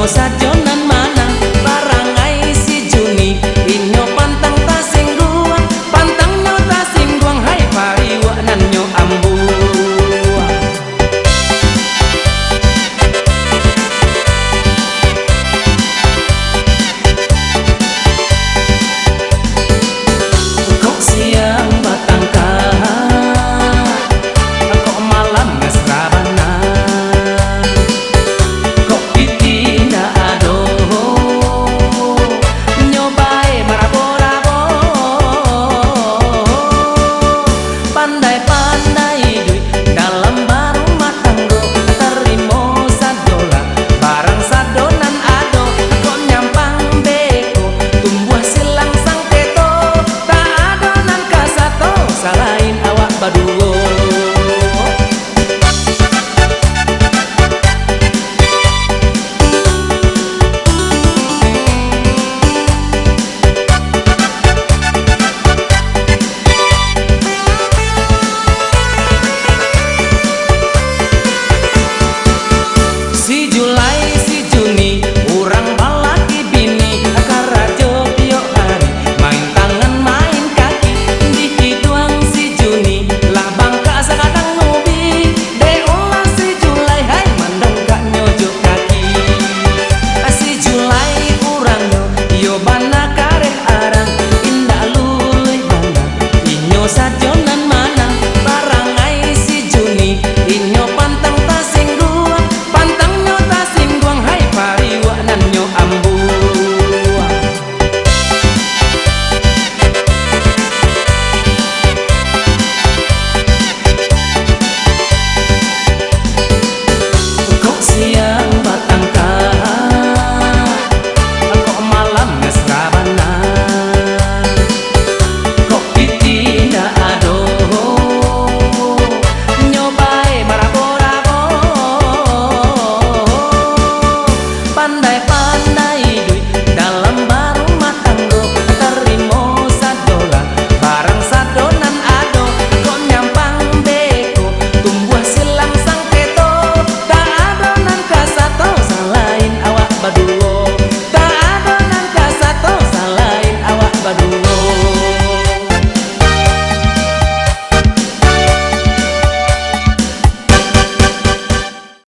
inyo sajonan mana barangai si Juni inyo pantang tasing ruang pantang nyo tasing ruang hai pariwa nan nyo ambu kok siang batang kok malam ngesrabana kok pitina ado nyobae marabo-rabo pandai-pandai duit dalam barumah tanggo terimo sadola barang sadonan ado kok nyampang beko tumbuh silang sang teto tak adonan kasato salain awak baduo. Si Julai si Juni urang balaki bini karajo tiok hari main tangan main kaki di kiduang si Juni lah bangka sakadang ngubi deolah si Julai hai mandang kak nyojo kaki si Julai urang yo bana kareh arang indah luluy bana inyo sajonan mana barangai si Juni inyo pantang tasing ruang pantang nyo tasing ruang hai pariwa nan nyo ambu kok